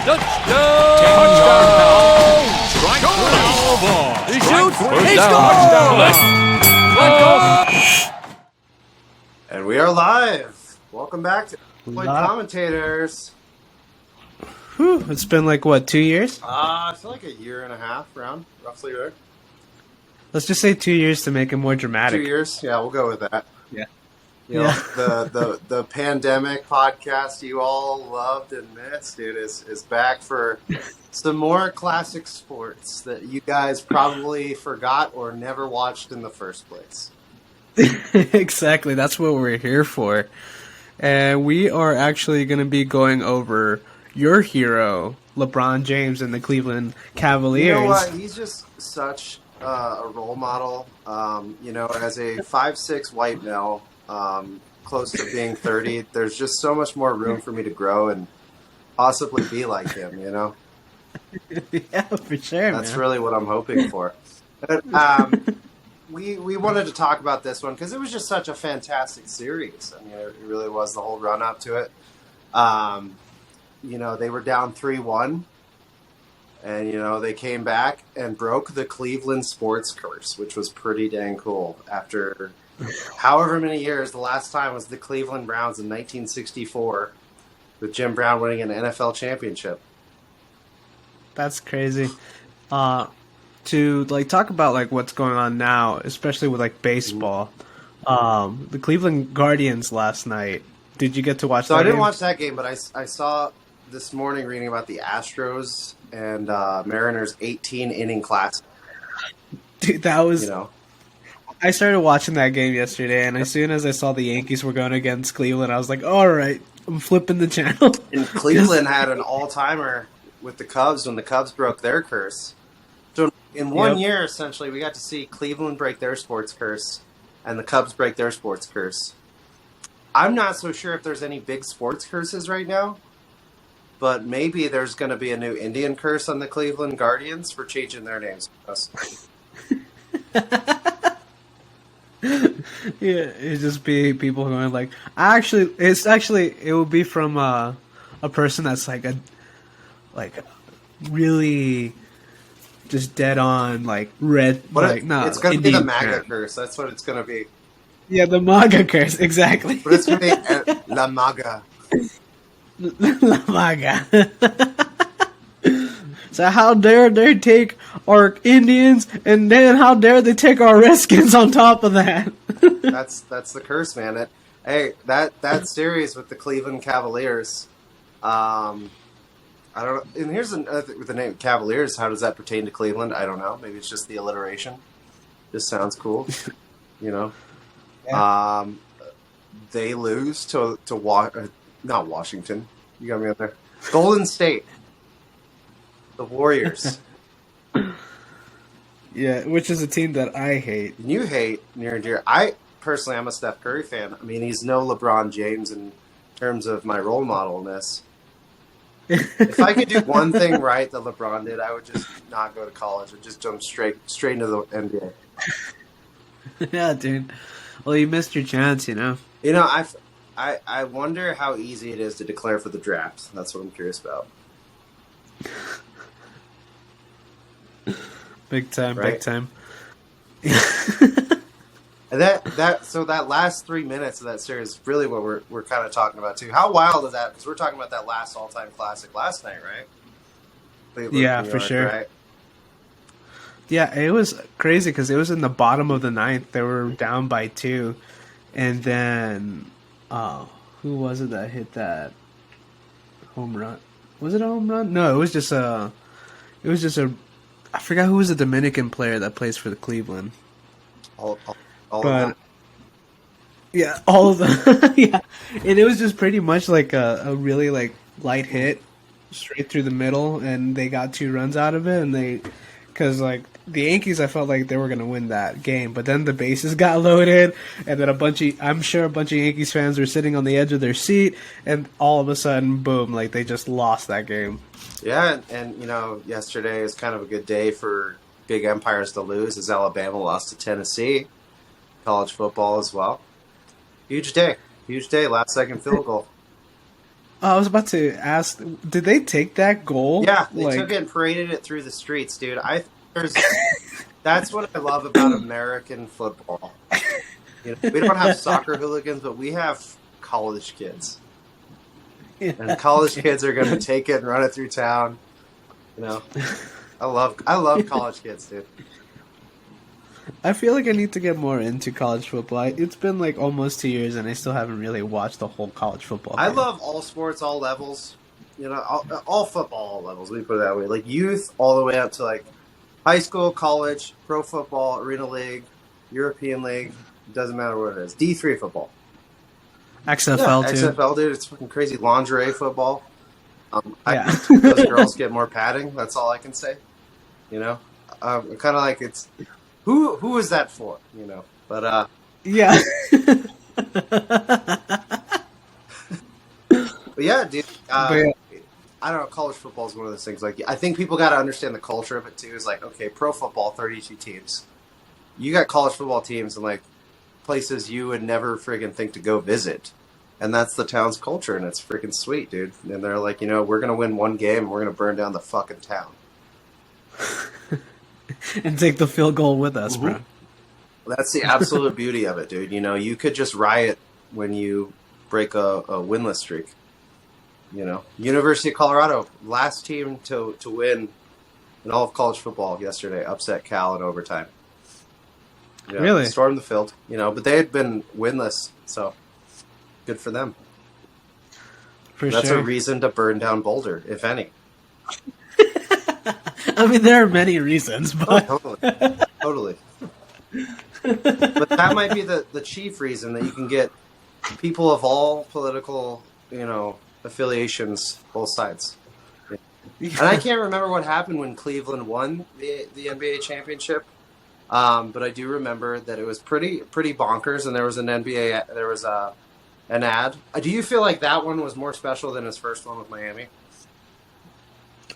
Touchdown! Strike foul ball. He shoots. He scores. And we are live. Welcome back to Unemployed Commentators. Whew, it's been like, what, 2 years? I feel like a year and a half around, roughly there. Let's just say 2 years to make it more dramatic. 2 years? Yeah, we'll go with that. Yeah. You know, the pandemic podcast you all loved and missed, dude, is back for some more classic sports that you guys probably forgot or never watched in the first place. Exactly. That's what we're here for. And we are actually going to be going over your hero, LeBron James, and the Cleveland Cavaliers. You know what? He's just such a role model. You know, as a 5'6" white male, close to being 30, there's just so much more room for me to grow and possibly be like him, you know? Yeah, for sure, That's man. really what I'm hoping for. But, we wanted to talk about this one because it was just such a fantastic series. I mean, it really was the whole run up to it. You know, they were down 3-1, and, you know, they came back and broke the Cleveland sports curse, which was pretty dang cool. After however many years, the last time was the Cleveland Browns in 1964 with Jim Brown winning an NFL championship. That's crazy. To like talk about like what's going on now, especially with like baseball. The Cleveland Guardians last night. Did you get to watch So that I didn't game? watch that game, but I saw this morning reading about the Astros and Mariners 18-inning classic. Dude, that was... You know, I started watching that game yesterday, and as soon as I saw the Yankees were going against Cleveland, I was like, all right, I'm flipping the channel. and Cleveland had an all-timer with the Cubs when the Cubs broke their curse. So in one year, essentially, we got to see Cleveland break their sports curse and the Cubs break their sports curse. I'm not so sure if there's any big sports curses right now, but maybe there's going to be a new Indian curse on the Cleveland Guardians for changing their names. Yeah, it'd just be people going like, it would be from a person that's like really just dead on like red. It's going to be the Indian MAGA fan. curse. That's what it's going to be. Yeah, the MAGA curse, exactly. But it's going to be La MAGA. La MAGA. So how dare they take our Indians, and then how dare they take our Redskins on top of that? That's the curse, man. That series with the Cleveland Cavaliers. I don't know. And here's another with the name Cavaliers. How does that pertain to Cleveland? I don't know. Maybe it's just the alliteration. Just sounds cool, you know. Yeah. They lose to not Washington. You got me up there. Golden State. The Warriors. Yeah, which is a team that I hate. You hate near and dear. I personally, I'm a Steph Curry fan. I mean, he's no LeBron James in terms of my role modelness. If I could do one thing right that LeBron did, I would just not go to college. I'd just jump straight into the NBA. Yeah, dude. Well, you missed your chance, you know. You know, I wonder how easy it is to declare for the draft. That's what I'm curious about. Big time, Right? big time. And that last 3 minutes of that series is really what we're kind of talking about too. How wild is that? Because we're talking about that last all-time classic last night, right? Cleveland, Yeah, New for York, sure. Right? Yeah, it was crazy because it was in the bottom of the ninth. They were down by 2, and then who was it that hit that home run? Was it a home run? No, it was just a. I forgot who was the Dominican player that plays for the Cleveland. All But of that. yeah, all of them. Yeah, and it was just pretty much like a really like light hit straight through the middle, and they got 2 runs out of it, and because like the Yankees, I felt like they were gonna win that game, but then the bases got loaded, and then I'm sure a bunch of Yankees fans were sitting on the edge of their seat, and all of a sudden, boom, like they just lost that game. Yeah, and you know, yesterday is kind of a good day for big empires to lose, as Alabama lost to Tennessee. College football as well. Huge day, last second field goal. I was about to ask, did they take that goal? Yeah, they like, took it and paraded it through the streets, dude. That's what I love about American football. You know, we don't have soccer hooligans, but we have college kids. Yeah. And college kids are going to take it and run it through town. You know, I love college kids, dude. I feel like I need to get more into college football. It's been like almost 2 years, and I still haven't really watched the whole college football I game. love all sports, all levels. You know, all football, all levels. Let me put it that way. Like youth, all the way up to like high school, college, pro football, arena league, European league. Doesn't matter what it is. D3 football. XFL too. XFL, dude. It's fucking crazy. Lingerie football. Yeah. Those girls get more padding. That's all I can say. You know, kind of like it's who is that for? You know, but Yeah. but yeah, dude. But yeah. I don't know. College football is one of those things. Like, I think people got to understand the culture of it too. Is like, okay, pro football, 32 teams. You got college football teams in like places you would never friggin' think to go visit, and that's the town's culture, and it's freaking sweet, dude. And they're like, you know, we're gonna win one game, and we're gonna burn down the fucking town, And take the field goal with us, Mhm. bro. That's the absolute beauty of it, dude. You know, you could just riot when you break a winless streak. You know, University of Colorado, last team to win in all of college football yesterday, upset Cal in overtime. Yeah, Really? stormed the field, you know, but they had been winless, so good for them. For That's sure. a reason to burn down Boulder, if any. I mean, there are many reasons, but Totally. But that might be the chief reason that you can get people of all political, you know, affiliations, both sides. And I can't remember what happened when Cleveland won the NBA championship, but I do remember that it was pretty bonkers, and there was an NBA, there was an ad. Do you feel like that one was more special than his first one with Miami?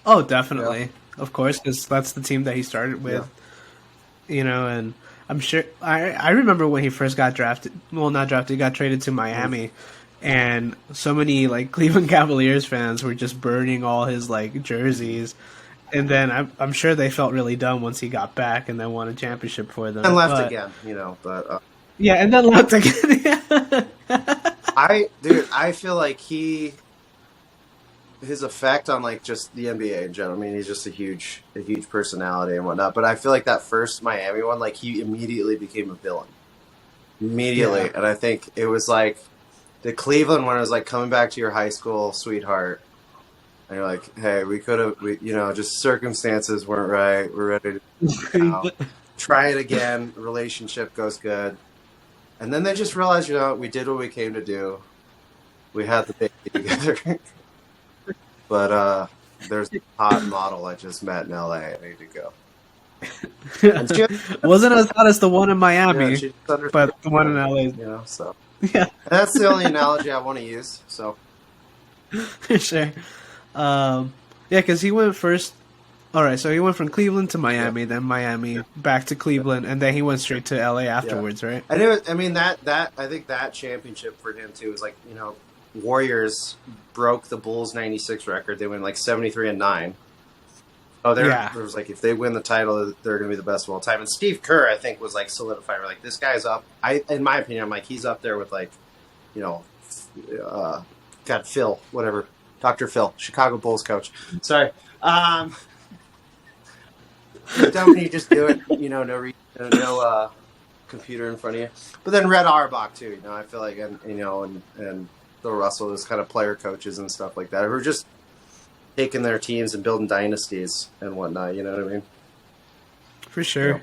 Oh, definitely. Of course, because that's the team that he started with. You know, and I'm sure I remember when he first got drafted. Well, not drafted, got traded to Miami, and so many like Cleveland Cavaliers fans were just burning all his like jerseys. And then I'm sure they felt really dumb once he got back and then won a championship for them. And left But- again, you know, but Yeah, and then left again. I feel like his effect on like just the NBA in general. I mean, he's just a huge personality and whatnot. But I feel like that first Miami one, like he immediately became a villain. Immediately, Yeah. and I think it was like the Cleveland one was like coming back to your high school sweetheart, and you're like, hey, we you know, just circumstances weren't right. We're ready to now. Try it again. Relationship goes good. And then they just realized, you know, we did what we came to do. We had the baby together. But there's a hot model I just met in LA. I need to go. And Wasn't as hot as the one in Miami, yeah, she just understood, but the one in LA. you know, so. Yeah, And that's the only analogy I want to use. So for sure. Yeah, because he went first. All right, so he went from Cleveland to Miami, then Miami back to Cleveland, and then he went straight to LA afterwards, right? I knew. I mean that I think that championship for him too was like, you know, Warriors broke the Bulls '96 record. They went like 73-9. Oh, there was like if they win the title, they're going to be the best of all time. And Steve Kerr, I think, was like solidified. We're like, this guy's up. In my opinion, I'm like, he's up there with like, you know, God, Phil, whatever, Dr. Phil, Chicago Bulls coach. Sorry. Don't you just do it? You know, no computer in front of you. But then Red Auerbach too. You know, I feel like, and you know, and Bill Russell is kind of player coaches and stuff like that who are just taking their teams and building dynasties and whatnot. You know what I mean? For sure.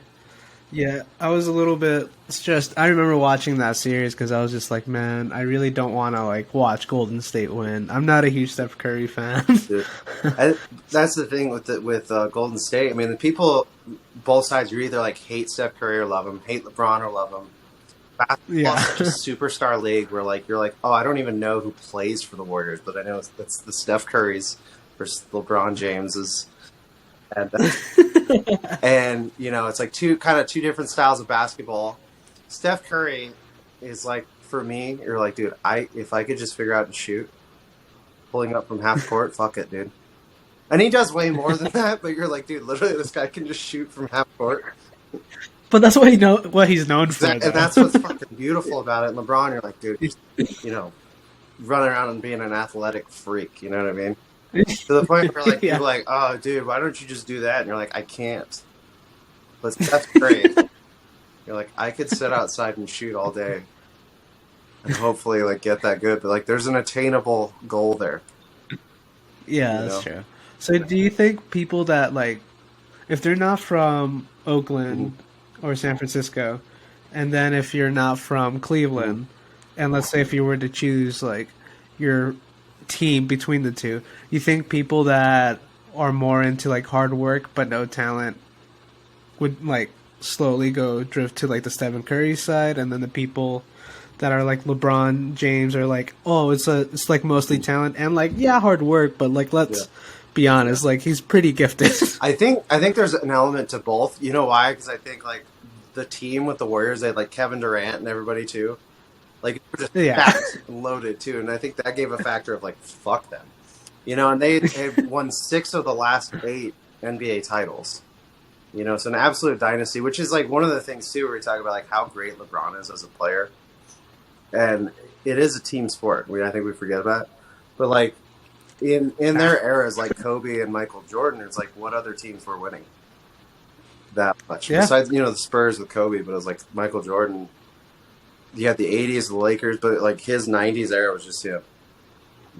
Yeah, I was a little bit stressed. I remember watching that series because I was just like, man, I really don't want to like watch Golden State win. I'm not a huge Steph Curry fan. Dude, that's the thing with Golden State. I mean, the people, both sides, you either like hate Steph Curry or love him, hate LeBron or love him. Basketball is such a superstar league where like you're like, oh, I don't even know who plays for the Warriors, but I know it's the Steph Currys versus LeBron Jameses. And you know, it's like two different styles of basketball. Steph Curry is like, for me, you're like, dude, if I could just figure out and shoot, pulling up from half court. Fuck it, dude. And he does way more than that, but you're like, dude, literally, this guy can just shoot from half court. But that's what he's known for. And that's what's fucking beautiful about it. LeBron, you're like, dude, you know, running around and being an athletic freak. You know what I mean? To the point where like people are like, oh, dude, why don't you just do that? And you're like, I can't. But that's great. You're like, I could sit outside and shoot all day, and hopefully like get that good. But like, there's an attainable goal there. Yeah, that's true. So do you think people that like, if they're not from Oakland or San Francisco, and then if you're not from Cleveland, and let's say if you were to choose like your team between the two, you think people that are more into like hard work but no talent would like slowly go drift to like the Stephen Curry side, and then the people that are like LeBron James are like, oh, it's like mostly talent and like hard work, but like let's be honest, like he's pretty gifted. I think there's an element to both. You know why? Because I think like the team with the Warriors, they had like Kevin Durant and everybody too. Like they were just packed and loaded too, and I think that gave a factor of like fuck them, you know. And they won 6 of the last 8 NBA titles. You know, it's an absolute dynasty, which is like one of the things too where we talk about like how great LeBron is as a player, and it is a team sport. I think we forget about it. But like in their eras, like Kobe and Michael Jordan, it's like what other teams were winning that much besides the Spurs with Kobe, but it was like Michael Jordan. You had the 80s, the Lakers, but like his 90s era was just him,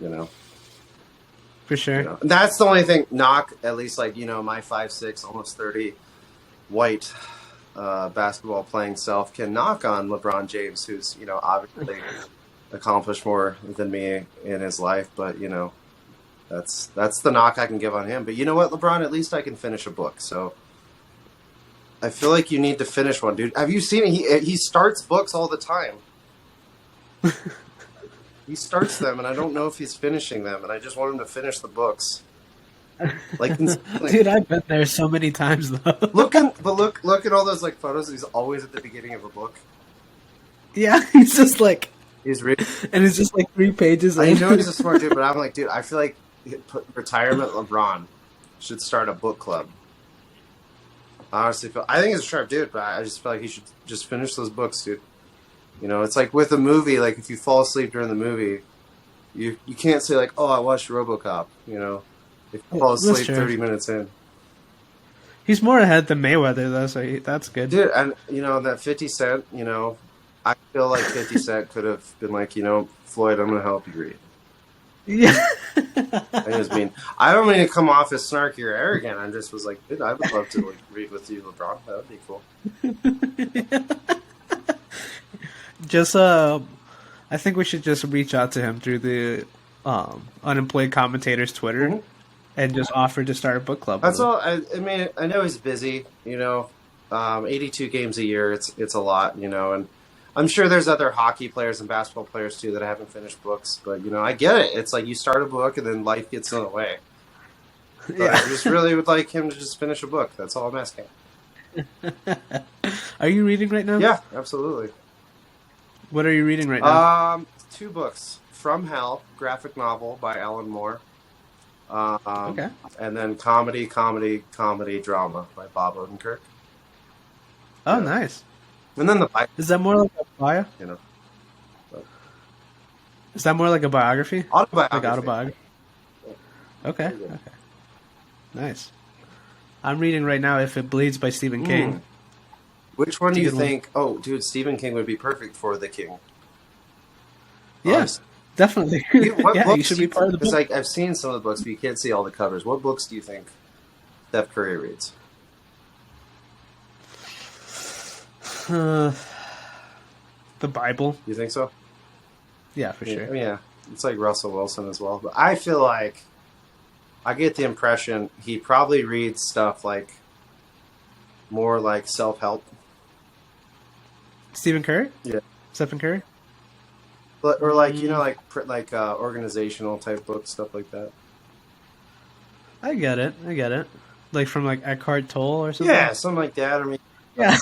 you know. For sure. You know? That's the only thing knock, at least like, my 5'6", almost 30 white basketball playing self can knock on LeBron James, who's, obviously accomplished more than me in his life. But, that's the knock I can give on him. But you know what, LeBron, at least I can finish a book. So I feel like you need to finish one, dude. Have you seen it? He starts books all the time. He starts them, and I don't know if he's finishing them. And I just want him to finish the books. Like, dude, I've been there so many times though. Look at all those like photos. He's always at the beginning of a book. Yeah, he's just like he's reading, and it's just like 3 pages. I know he's a smart dude, but I'm like, dude, I feel like retirement LeBron should start a book club. I honestly I think he's a sharp dude, but I just feel like he should just finish those books, dude. It's like with a movie, like if you fall asleep during the movie, you can't say like, oh, I watched RoboCop, if you fall asleep 30 minutes in. He's more ahead than Mayweather though, so that's good. Dude, and that 50 Cent, I feel like 50 Cent could have been like, Floyd, I'm gonna help you read. Yeah. I don't mean to come off as snarky or arrogant. I just was like, dude, I would love to read with you, LeBron. That would be cool. Just, I think we should just reach out to him through the Unemployed Commentators Twitter and just offer to start a book club. That's all. I mean, I know he's busy. 82 games a year. It's a lot. And I'm sure there's other hockey players and basketball players too that haven't finished books, but I get it. It's like you start a book and then life gets in the way. But I just really would like him to just finish a book. That's all I'm asking. Are you reading right now? Yeah, absolutely. What are you reading right now? 2 books. From Hell, graphic novel by Alan Moore. Okay. And then comedy, drama by Bob Odenkirk. Oh, nice. And then the Bible. Is that more like a bio? But Is that more like a biography? autobiography. Like autobiography? Okay. Nice. I'm reading right now If It Bleeds by Stephen King. Which one do you think? Oh, dude, Stephen King would be perfect for The King. Yes, definitely. You should be part of the book. Because like I've seen some of the books, but you can't see all the covers. What books do you think Steph Curry reads? The Bible. You think so? Yeah, for sure. Yeah, it's like Russell Wilson as well. But I feel like I get the impression he probably reads stuff like more like self-help. Stephen Curry? Yeah. Stephen Curry? Or like like organizational type books, stuff like that. I get it. Like from like Eckhart Tolle or something. Yeah, something like that. I mean, yeah.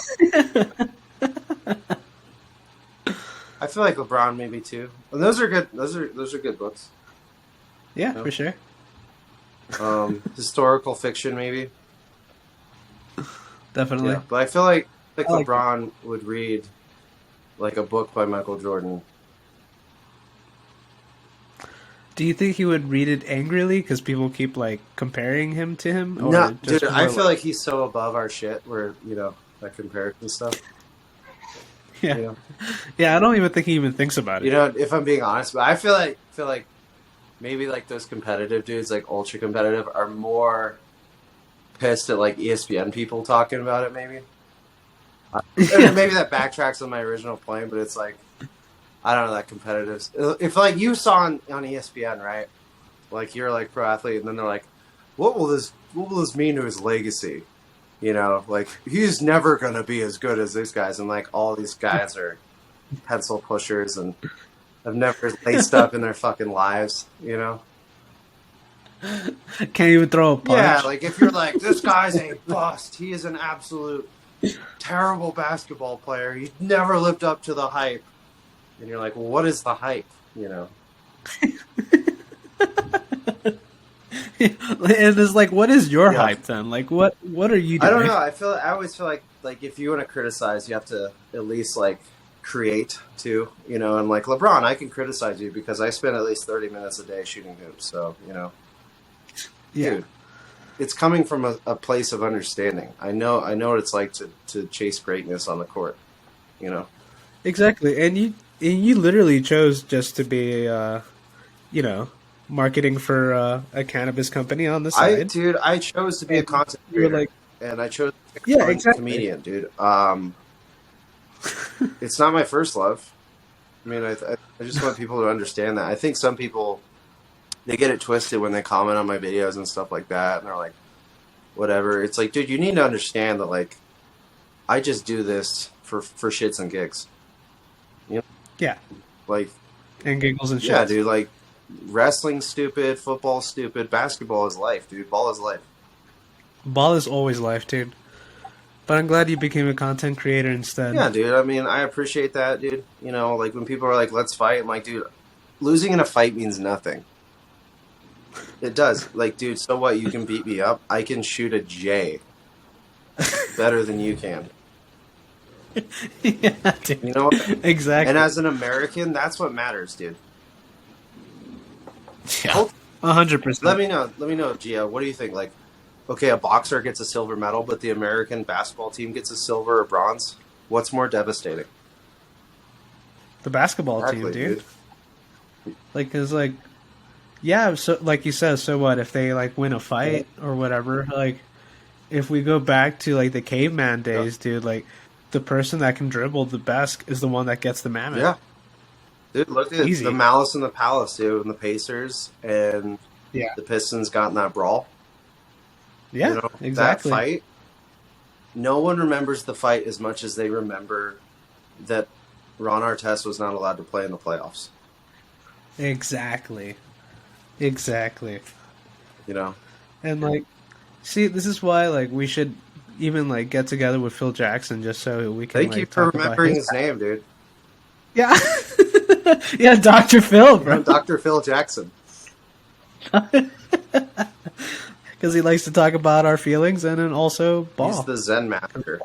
I feel like LeBron maybe too. And those are good. Those are good books. Yeah, No. for sure. Historical fiction, maybe. Definitely. Yeah, but I feel like I like LeBron would read like a book by Michael Jordan. Do you think he would read it angrily because people keep like comparing him to him, No, or dude, just I more feel like he's so above our shit. Where that comparison stuff. yeah, You know, yeah? I don't even think he even thinks about it. if I'm being honest, but I feel like maybe like those competitive dudes, like ultra competitive, are more pissed at like ESPN people talking about it. Maybe. Yeah. Maybe that backtracks on my original point, but it's like I don't know that competitive. If like you saw on ESPN, right? Like you're like pro athlete, and then they're like, what will this mean to his legacy? Like he's never gonna be as good as these guys, and like all these guys are pencil pushers and have never laced up in their fucking lives. Can't even throw a punch. Yeah, like if you're like this guy's a bust, he is an absolute terrible basketball player. He never lived up to the hype. And you're like, well, what is the hype? And it's like, what is your Yeah. hype then? Like, what are you doing? I don't know. I always feel like if you want to criticize, you have to at least like create too, and like LeBron, I can criticize you because I spend at least 30 minutes a day shooting hoops. So, Yeah. dude, it's coming from a place of understanding. I know what it's like to chase greatness on the court, Exactly. And you literally chose just to be, marketing for a cannabis company on the side. I chose to be a content You were creator, like, and I chose to be Yeah, a exactly. comedian, dude. It's not my first love. I mean, I just want people to understand that. I think some people, they get it twisted when they comment on my videos and stuff like that, and they're like, whatever. It's like, dude, you need to understand that, like, I just do this for shits and gigs. Yeah. Like, And giggles and shit. yeah, dude, like, wrestling's stupid, football's stupid, basketball is life, dude. Ball is life. Ball is always life, dude. But I'm glad you became a content creator instead. Yeah, dude. I mean, I appreciate that, dude. Like when people are like, let's fight, I'm like, dude, losing in a fight means nothing. It does. Like, dude, so what? You can beat me up. I can shoot a J better than you can. Yeah, dude. You know what? Exactly. And as an American, that's what matters, dude. Yeah. 100%. Let me know, Gio. What do you think? Like, okay, a boxer gets a silver medal, but the American basketball team gets a silver or bronze. What's more devastating? The basketball Exactly, team, dude. Like, cause like, yeah, so like you said, so what if they like win a fight or whatever? Like, if we go back to like the caveman days, dude, like the person that can dribble the best is the one that gets the mammoth. Yeah. Dude, look at Easy. the Malice in the Palace, dude, and the Pacers and Yeah. the Pistons got in that brawl. Yeah, exactly. That fight, no one remembers the fight as much as they remember that Ron Artest was not allowed to play in the playoffs. Exactly. And like, see, this is why like we should even like get together with Phil Jackson just so we can. Thank like, you for talk about remembering his name, dude. Yeah, yeah, Dr. Phil, bro. I'm Dr. Phil Jackson. Because he likes to talk about our feelings and then also ball. He's the Zen master.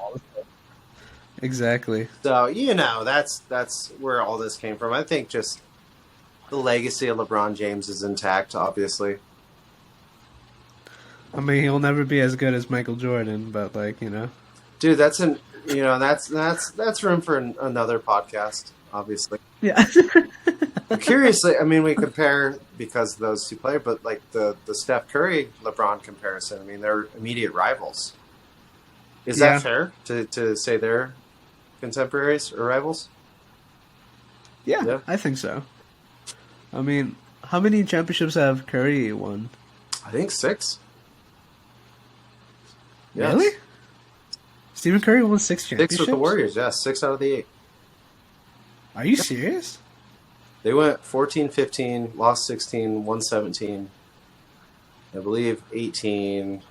Exactly. So, that's where all this came from. I think just the legacy of LeBron James is intact, obviously. I mean, he'll never be as good as Michael Jordan, but like, Dude, that's room for another podcast, obviously. Yeah. Curiously, I mean, we compare because those two play, but like the Steph Curry LeBron comparison, I mean, they're immediate rivals. Is Yeah. that fair to say they're contemporaries or rivals? Yeah, I think so. I mean, how many championships have Curry won? I think 6. Yes. Really? Stephen Curry won 6 championships? 6 with the Warriors, yeah. 6 out of the 8. Are you serious? They went 14-15, lost 16, won 17. I believe 18,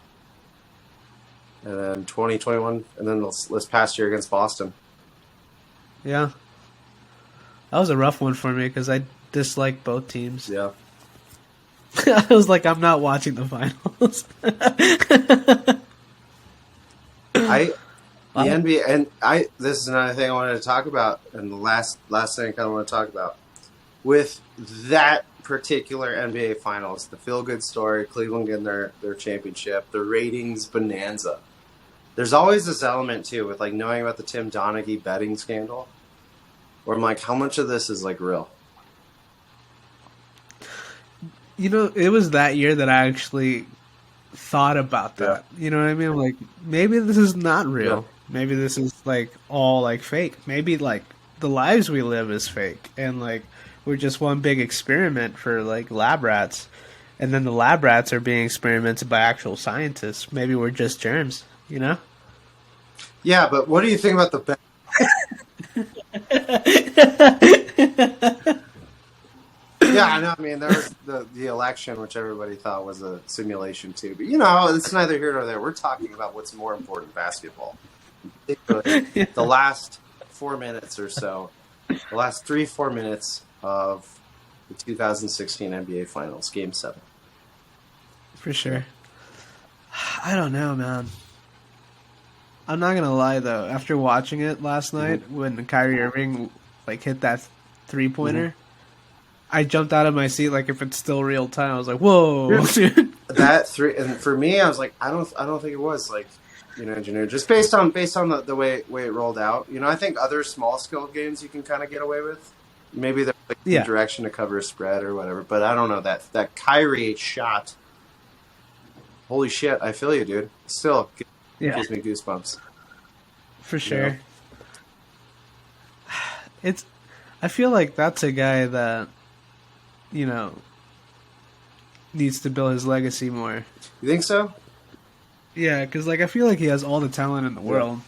and then 20, 21, and then this past year against Boston. Yeah. That was a rough one for me because I dislike both teams. Yeah. I was like, I'm not watching the finals. The NBA, and this is another thing I wanted to talk about, and the last thing I kind of want to talk about with that particular NBA Finals, the feel good story, Cleveland getting their championship, the ratings bonanza. There's always this element too with like knowing about the Tim Donaghy betting scandal, where I'm like, how much of this is like real? You know, it was that year that I actually thought about that. Yeah. You know what I mean? I'm like, maybe this is not real. Yeah. Maybe this is like all like fake. Maybe like the lives we live is fake, and like we're just one big experiment for like lab rats, and then the lab rats are being experimented by actual scientists. Maybe we're just germs, you know? Yeah, but what do you think about the bet? Yeah, I know. I mean, there was the election, which everybody thought was a simulation too. But, you know, it's neither here nor there. We're talking about what's more important, basketball. Particularly the last 4 minutes or so, the last 3-4 minutes of the 2016 NBA Finals, Game 7. For sure. I don't know, man. I'm not gonna lie though. After watching it last night, when Kyrie Irving like hit that 3-pointer, I jumped out of my seat like if it's still real time. I was like, "Whoa!" dude. That three, and for me, I was like, I don't think it was like, you know, engineered just based on the way it rolled out. You know, I think other small scale games you can kind of get away with. Maybe there's like direction to cover a spread or whatever, but I don't know that Kyrie shot. Holy shit! I feel you, dude. Still gives me goosebumps. For sure. You know? I feel like that's a guy that, you know, needs to build his legacy more. You think so? Yeah, because like I feel like he has all the talent in the world,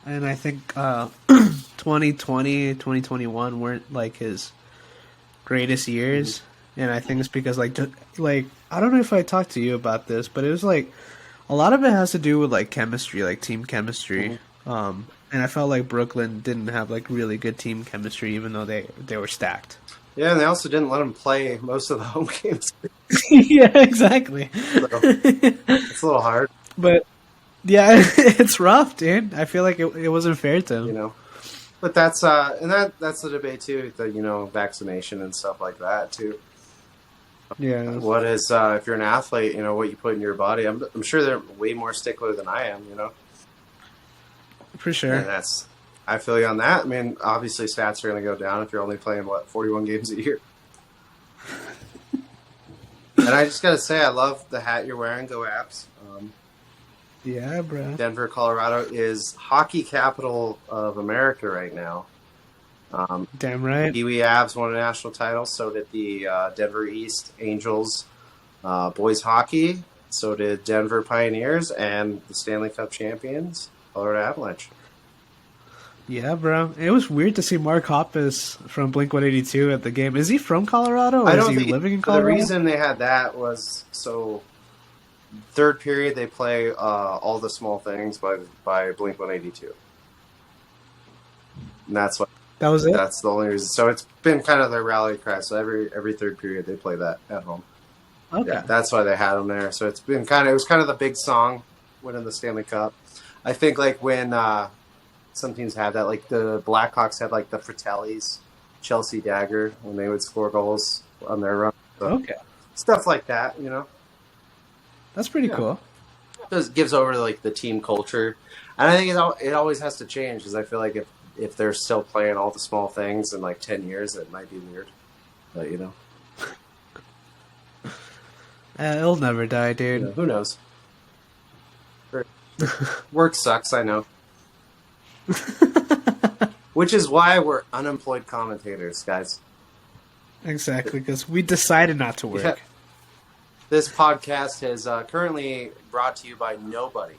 and I think 2020, 2021 weren't like his greatest years, and I think it's because like I don't know if I talked to you about this, but it was like a lot of it has to do with like chemistry, like team chemistry. And I felt like Brooklyn didn't have like really good team chemistry, even though they were stacked. Yeah, and they also didn't let him play most of the home games. Yeah, exactly. So, it's a little hard, but yeah, it's rough, dude. I feel like it wasn't fair to him. You know. But that's that's the debate too. The vaccination and stuff like that too. Yeah. What is if you're an athlete, what you put in your body? I'm sure they're way more stickler than I am. For sure. And I feel you on that. I mean, obviously stats are going to go down if you're only playing 41 games a year. And I just got to say, I love the hat you're wearing. Go Abs. Yeah, bro. Denver, Colorado is hockey capital of America right now. Damn right. Kiwi Avs won a national title. So did the Denver East Angels boys hockey. So did Denver Pioneers and the Stanley Cup champions, Colorado Avalanche. Yeah, bro. It was weird to see Mark Hoppus from Blink-182 at the game. Is he from Colorado, or is he living in Colorado? The reason they had that was so third period they play All the Small Things by Blink-182. And that's what. That was it? That's the only reason. So it's been kind of their rally cry. So every third period they play that at home. Okay. Yeah, that's why they had them there. So it was kind of the big song winning the Stanley Cup. I think like when some teams have that, like the Blackhawks had like the Fratellis, Chelsea Dagger when they would score goals on their run. So okay. Stuff like that, That's pretty cool. It gives over like the team culture, and I think it always has to change because I feel like if they're still playing All the Small Things in like 10 years, it might be weird. But It'll never die, dude. who knows? Work sucks, I know. Which is why we're unemployed commentators, guys. Exactly, because we decided not to work. Yeah. This podcast is currently brought to you by nobody.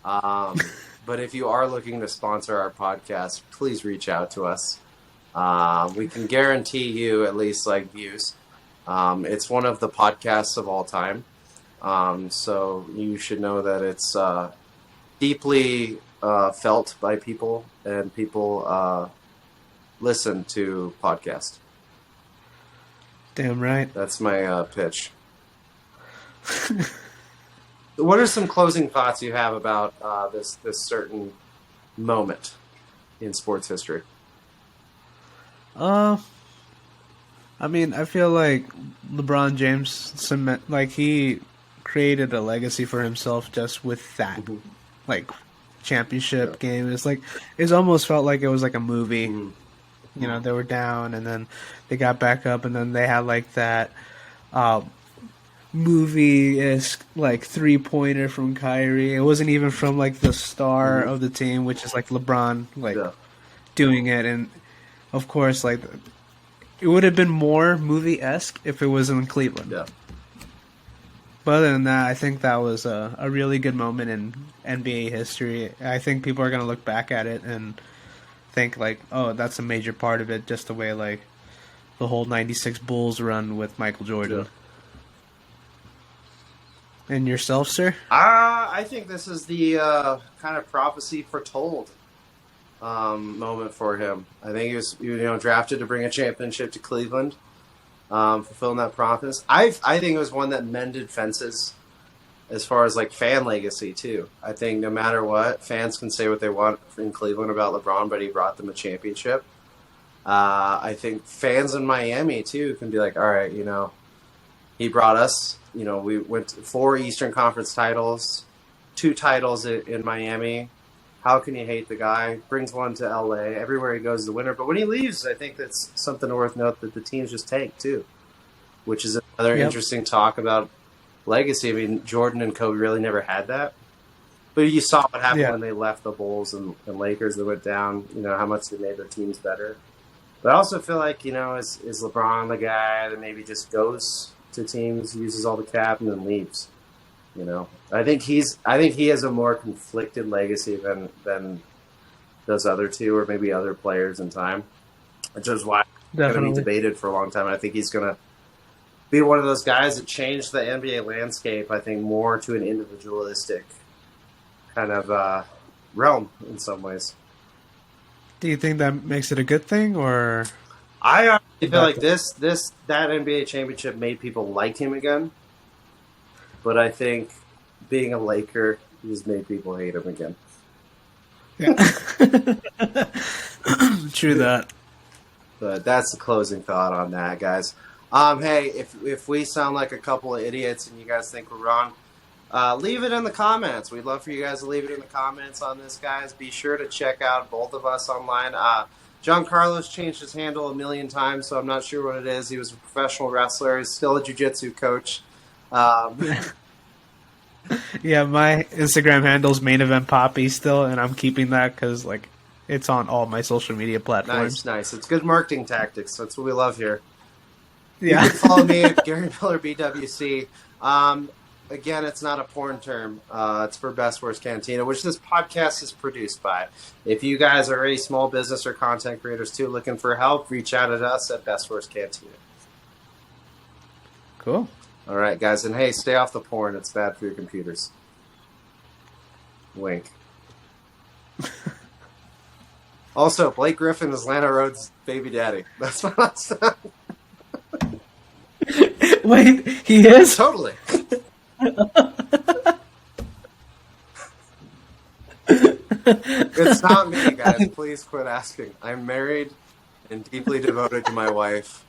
But if you are looking to sponsor our podcast, please reach out to us. We can guarantee you at least like views. It's one of the podcasts of all time. So you should know that it's deeply felt by people, and people listen to podcasts. Damn right. That's my pitch. What are some closing thoughts you have about this certain moment in sports history? I mean, I feel like LeBron James he created a legacy for himself just with that like championship game. It's almost felt like it was like a movie. You know, they were down and then they got back up and then they had like that movie-esque like 3-pointer from Kyrie. It wasn't even from like the star of the team, which is like LeBron doing it. And of course, like, it would have been more movie-esque if it was in Cleveland. Yeah. But other than that, I think that was a really good moment in NBA history. I think people are going to look back at it and think, like, oh, that's a major part of it, just the way, like, the whole 96 Bulls run with Michael Jordan. Yeah. And yourself, sir? I think this is the kind of prophecy foretold moment for him. I think he was, drafted to bring a championship to Cleveland, fulfilling that promise. I think it was one that mended fences as far as like fan legacy too. I think no matter what, fans can say what they want in Cleveland about LeBron, but he brought them a championship. I think fans in Miami too can be like, all right, he brought us. We went to 4 Eastern Conference titles, 2 titles in Miami. How can you hate the guy? Brings one to LA. Everywhere he goes, the winner. But when he leaves, I think that's something worth note that the teams just tank too, which is another interesting talk about legacy. I mean, Jordan and Kobe really never had that. But you saw what happened when they left the Bulls and Lakers that went down, how much they made their teams better. But I also feel like, is LeBron the guy that maybe just goes to teams, uses all the cap, and then leaves? I think he has a more conflicted legacy than those other two or maybe other players in time, which is why it's going to be debated for a long time. I think he's going to be one of those guys that changed the NBA landscape, I think, more to an individualistic kind of realm in some ways. Do you think that makes it a good thing, or? I feel like that NBA championship made people like him again. But I think being a Laker has made people hate him again. Yeah. True that. But that's the closing thought on that, guys. Hey, if we sound like a couple of idiots and you guys think we're wrong, leave it in the comments. We'd love for you guys to leave it in the comments on this, guys. Be sure to check out both of us online. John Carlos changed his handle 1 million times, so I'm not sure what it is. He was a professional wrestler. He's still a jiu-jitsu coach. Yeah, my Instagram handle's Main Event Poppy still, and I'm keeping that because it's on all my social media platforms. Nice. It's good marketing tactics. That's what we love here. Yeah. You can follow me at Gary Miller BWC. Again, it's not a porn term. It's for Best Worst Cantina, which this podcast is produced by. If you guys are a small business or content creators too looking for help, reach out at us at Best Worst Cantina. Cool. All right, guys. And hey, stay off the porn. It's bad for your computers. Wink. Also, Blake Griffin is Lana Rhoades' baby daddy. That's my last time. Wait, he is? Totally. It's not me, guys. Please quit asking. I'm married and deeply devoted to my wife.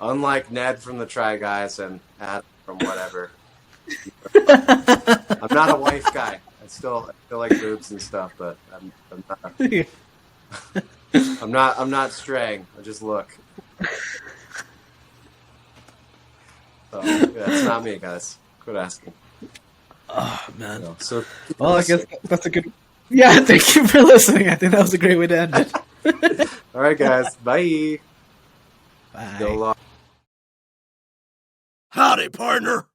Unlike Ned from the Try Guys and Adam from whatever. I'm not a wife guy. I still like boobs and stuff, but I'm not straying. I just look. So it's not me, guys. Quit asking. Oh man. So well, I guess that's a good. Yeah, thank you for listening. I think that was a great way to end it. All right, guys. Bye. Bye. Go long. Howdy, partner.